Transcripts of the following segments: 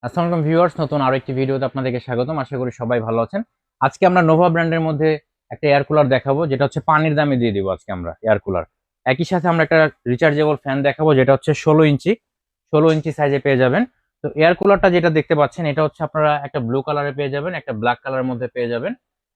আসসালামু আলাইকুম ভিউয়ার্স, নতুন আরো একটি ভিডিওতে আপনাদেরকে স্বাগতম। আশা করি সবাই ভালো আছেন। আজকে আমরা নোভা ব্র্যান্ডের মধ্যে একটা এয়ার কুলার দেখাবো, যেটা হচ্ছে পানির দামে দিয়ে দিব আজকে আমরা এয়ার কুলার। একই সাথে আমরা একটা রিচার্জেবল ফ্যান দেখাবো, যেটা হচ্ছে 16 ইঞ্চি সাইজে পেয়ে যাবেন। তো এয়ার কুলারটা যেটা দেখতে পাচ্ছেন, এটা হচ্ছে আপনারা একটা ব্লু কালারে পেয়ে যাবেন, একটা ব্ল্যাক কালারের মধ্যে পেয়ে যাবেন।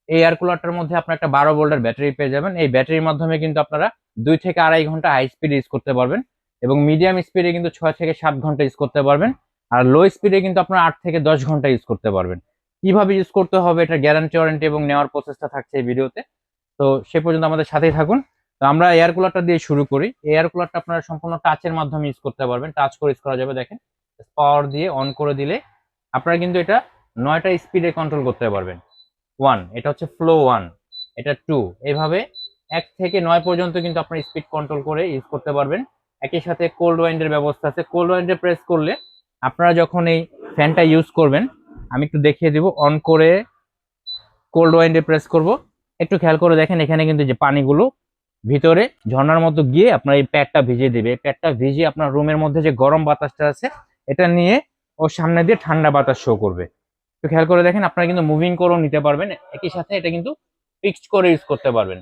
এই এয়ার কুলারটার মধ্যে আপনারা একটা 12 ভোল্টের ব্যাটারি পেয়ে যাবেন। এই ব্যাটারির মাধ্যমে কিন্তু আপনারা 2 থেকে আড়াই ঘন্টা হাই স্পিড ইউজ করতে পারবেন, এবং মিডিয়াম স্পিডে কিন্তু 6 থেকে 7 ঘন্টা ইউজ করতে পারবেন। আর লো স্পিডে কিন্তু আপনারা 8 থেকে 10 ঘন্টা ইউজ করতে পারবেন। কিভাবে ইউজ করতে হবে, এটা গ্যারান্টি ওয়ারেন্টি এবং নেওয়ার প্রসেসটা থাকছে এই ভিডিওতে। তো সে পর্যন্ত আমাদের সাথেই থাকুন। তো আমরা এয়ার কুলারটা দিয়ে শুরু করি। এয়ার কুলারটা আপনারা সম্পূর্ণ টাচের মাধ্যমে ইউজ করতে পারবেন, টাচ করে ইউজ করা যাবে। দেখেন, পাওয়ার দিয়ে অন করে দিলে আপনারা কিন্তু এটা 9টা স্পিডে কন্ট্রোল করতে পারবেন। 1, এটা হচ্ছে ফ্লো 1, এটা 2, এইভাবে 1 থেকে 9 পর্যন্ত কিন্তু আপনার স্পিড কন্ট্রোল করে ইউজ করতে পারবেন। একই সাথে কোল্ড ওয়াইন্ডের ব্যবস্থা আছে। কোল্ড ওয়াইন্ডে প্রেস করলে আপনারা যখন এই ফ্যানটা ইউজ করবেন, আমি একটু দেখিয়ে দিব। অন করে কোল্ড ওয়াইন্ডে প্রেস করব, একটু খেয়াল করে দেখেন, এখানে কিন্তু যে পানিগুলো ভিতরে ঝর্ণার মতো গিয়ে আপনার এই প্যাডটা ভিজিয়ে দিবে। এই প্যাডটা ভিজিয়ে আপনার রুমের মধ্যে যে গরম বাতাসটা আছে এটা নিয়ে ওর সামনে দিয়ে ঠান্ডা বাতাস শো করবে। একটু খেয়াল করে দেখেন, আপনারা কিন্তু মুভিং করেও নিতে পারবেন। একই সাথে এটা কিন্তু ফিক্সড করে ইউজ করতে পারবেন,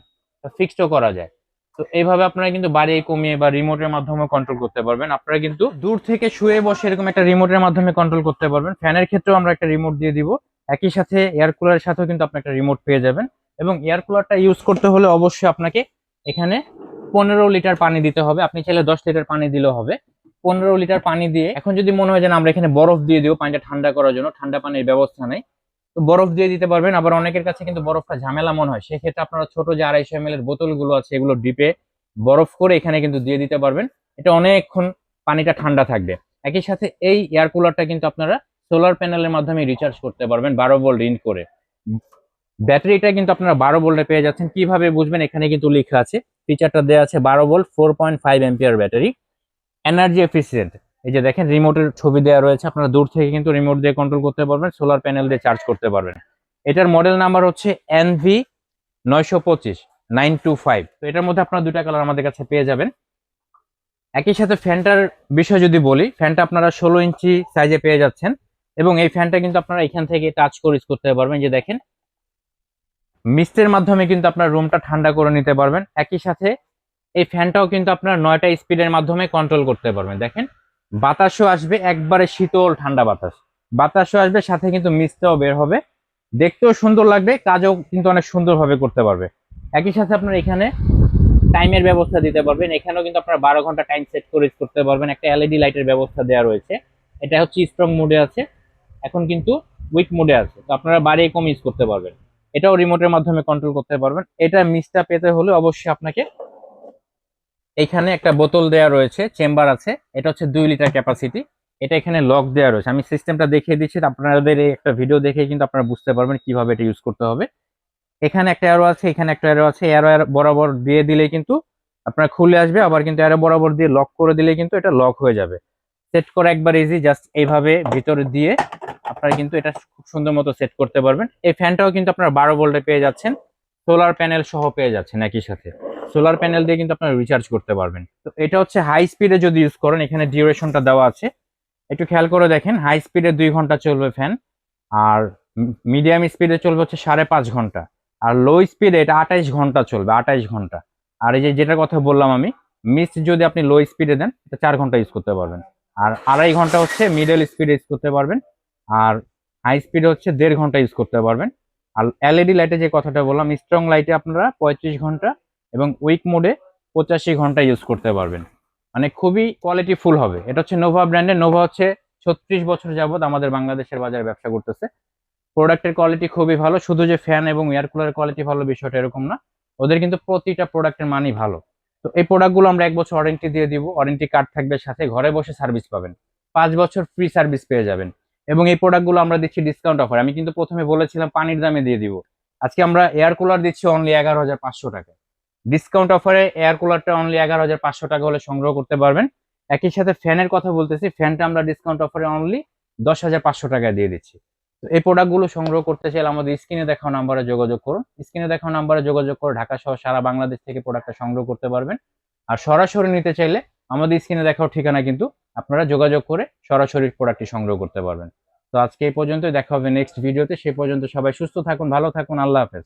ফিক্সডও করা যায়। তো এইভাবে আপনারা কিন্তু বাড়িয়ে কমিয়ে বা রিমোটের মাধ্যমে কন্ট্রোল করতে পারবেন। আপনারা কিন্তু দূর থেকে শুয়ে বসে এরকম একটা রিমোটের মাধ্যমে কন্ট্রোল করতে পারবেন। ফ্যানের ক্ষেত্রেও আমরা একটা রিমোট দিয়ে দিব। একই সাথে এয়ার কুলারের সাথেও কিন্তু আপনি একটা রিমোট পেয়ে যাবেন। এবং এয়ার কুলারটা ইউজ করতে হলে অবশ্যই আপনাকে এখানে 15 লিটার পানি দিতে হবে। আপনি চাইলে 10 লিটার পানি দিলেও হবে। 15 লিটার পানি দিয়ে, এখন যদি মনে হয় যে না, আমরা এখানে বরফ দিয়ে দিব পানিটা ঠান্ডা করার জন্য, ঠান্ডা পানির ব্যবস্থা নেই, তো বরফ দিয়ে দিতে পারবেন। আবার অনেকের কাছে কিন্তু বরফটা ঝামেলা মনে হয়, সেক্ষেত্রে আপনারা ছোট যে 250 ml এর বোতলগুলো আছে, এগুলো ডিপে বরফ করে এখানে কিন্তু দিয়ে দিতে পারবেন। এটা অনেকক্ষণ পানিটা ঠান্ডা থাকবে। একই সাথে এই এয়ার কুলারটা কিন্তু আপনারা সোলার প্যানেলের মাধ্যমে রিচার্জ করতে পারবেন 12 ভোল্ট ইন করে। ব্যাটারিটা কিন্তু আপনারা 12 ভোল্টে পেয়ে যাচ্ছেন। কিভাবে বুঝবেন, এখানে কিন্তু লেখা আছে, ফিচারটা দেওয়া আছে 12 volt 4.5 ampere battery, energy efficient. এই যে দেখেন, রিমোটের ছবি দেওয়া রয়েছে, আপনারা দূর থেকে কিন্তু রিমোট দিয়ে কন্ট্রোল করতে পারবেন, সোলার প্যানেল দিয়ে চার্জ করতে পারবেন। এটার মডেল নাম্বার হচ্ছে NV925। তো এটার মধ্যে আপনারা 2টা কালার আমাদের কাছে পেয়ে যাবেন। একই সাথে ফ্যানটার বিষয় যদি বলি, ফ্যানটা আপনারা 16 ইঞ্চি সাইজে পেয়ে যাচ্ছেন। এবং এই ফ্যানটা কিন্তু আপনারা এখান থেকে টাচ করে ইউজ করতে পারবেন। যে দেখেন, মিস্টের মাধ্যমে কিন্তু আপনার রুমটা ঠান্ডা করে নিতে পারবেন। একই সাথে এই ফ্যানটাও কিন্তু আপনার 9টা স্পিডের মাধ্যমে কন্ট্রোল করতে পারবেন। দেখেন, বাতাসও আসবে, একবারে শীতল ঠান্ডা বাতাস, বাতাসও আসবে, সাথে কিন্তু মিস্টটাও বের হবে। দেখতেও সুন্দর লাগবে, কাজও কিন্তু অনেক সুন্দরভাবে করতে পারবে। একই সাথে আপনার এখানে টাইমের ব্যবস্থা দিতে পারবেন। এখানেও কিন্তু আপনারা 12 ঘন্টা টাইম সেট করে ইউজ করতে পারবেন। একটা এলইডি লাইটের ব্যবস্থা দেওয়া রয়েছে। এটা হচ্ছে স্ট্রং মোডে আছে, এখন কিন্তু উইক মোডে আছে। তো আপনারা বাড়িয়ে কম ইউজ করতে পারবেন। এটাও রিমোটের মাধ্যমে কন্ট্রোল করতে পারবেন। এটা মিস্টটা পেতে হলে অবশ্যই আপনাকে এখানে একটা বোতল দেওয়া রয়েছে, চেম্বার আছে। এটা হচ্ছে 2 লিটার ক্যাপাসিটি। এটা এখানে লক দেওয়া রয়েছে, আমি সিস্টেমটা দেখিয়ে দিচ্ছি। আপনাদের এই একটা ভিডিও দেখে কিন্তু আপনারা বুঝতে পারবেন কিভাবে এটা ইউজ করতে হবে। এখানে একটা অ্যারো আছে, এখানে একটা অ্যারো আছে। অ্যারো বরাবর দিয়ে দিলে কিন্তু আপনার খুলে আসবে, আবার কিন্তু অ্যারো বরাবর দিয়ে লক করে দিলে কিন্তু এটা লক হয়ে যাবে। সেট করা একবার ইজি, জাস্ট এইভাবে ভিতরে দিয়ে আপনারা কিন্তু এটা খুব সুন্দর মতো সেট করতে পারবেন। এই ফ্যানটাও কিন্তু আপনারা 12 ভোল্টে পেয়ে যাচ্ছেন, সোলার প্যানেল সহ পেয়ে যাচ্ছেন। একই সাথে সোলার প্যানেল দিয়ে কিন্তু আপনারা রিচার্জ করতে পারবেন। তো এটা হচ্ছে হাই স্পিডে যদি ইউজ করেন, এখানে ডিউরেশনটা দেওয়া আছে, একটু খেয়াল করে দেখেন। হাই স্পিডে 2 ঘন্টা চলবে ফ্যান, আর মিডিয়াম স্পিডে চলবে হচ্ছে 5.5 ঘন্টা, আর লো স্পিডে এটা 28 ঘন্টা চলবে, 28 ঘন্টা। আর এই যে যেটার কথা বললাম আমি, মিস্ট যদি আপনি লো স্পিডে দেন, এটা 4 ঘন্টা ইউজ করতে পারবেন। আর 2.5 ঘন্টা হচ্ছে মিডল স্পিডে ইউজ করতে পারবেন। আর হাই স্পিডে হচ্ছে 1.5 ঘন্টা ইউজ করতে পারবেন। আর এলইডি লাইটে যে কথাটা বললাম, স্ট্রং লাইটে আপনারা 35 ঘন্টা এবং উইক মোডে 85 ঘন্টা ইউজ করতে পারবেন। মানে খুবই কোয়ালিটি ফুল হবে। এটা হচ্ছে নোভা ব্র্যান্ডের। নোভা হচ্ছে 36 বছর যাবত আমাদের বাংলাদেশের বাজারে ব্যবসা করতেছে। প্রোডাক্টের কোয়ালিটি খুবই ভালো। শুধু যে ফ্যান এবং এয়ার কুলারের কোয়ালিটি ভালো বিষয়টা এরকম না, ওদের কিন্তু প্রতিটা প্রোডাক্টের মানই ভালো। তো এই প্রোডাক্টগুলো আমরা 1 বছর ওয়ারেন্টি দিয়ে দিব, ওয়ারেন্টি কার্ড থাকবে সাথে, ঘরে বসে সার্ভিস পাবেন, 5 বছর ফ্রি সার্ভিস পেয়ে যাবেন। এবং এই প্রোডাক্টগুলো আমরা দিচ্ছি ডিসকাউন্ট অফার। আমি কিন্তু প্রথমে বলেছিলাম পানির দামে দিয়ে দিব, আজকে আমরা এয়ার কুলার দিচ্ছি অনলি 11,500 টাকা। ডিসকাউন্ট অফারে এয়ার কুলারটা অনলি 11,500 টাকা হলে সংগ্রহ করতে পারবেন। একই সাথে ফ্যানের কথা বলতেছি, ফ্যানটা আমরা ডিসকাউন্ট অফারে অনলি 10,500 টাকায় দিয়ে দিচ্ছি। তো এই প্রোডাক্টগুলো সংগ্রহ করতে চাইলে আমাদের স্ক্রিনে দেখানো নাম্বারে যোগাযোগ করুন। স্ক্রিনে দেখানো নাম্বারে যোগাযোগ করে ঢাকা সহ সারা বাংলাদেশ থেকে প্রোডাক্টটা সংগ্রহ করতে পারবেন। আর সরাসরি নিতে চাইলে আমাদের স্ক্রিনে দেখাও ঠিকানা কিন্তু আপনারা যোগাযোগ করে সরাসরি প্রোডাক্টটি সংগ্রহ করতে পারবেন। তো আজকে এই পর্যন্তই, দেখা হবে নেক্সট ভিডিওতে। সে পর্যন্ত সবাই সুস্থ থাকুন, ভালো থাকুন, আল্লাহ হাফেজ।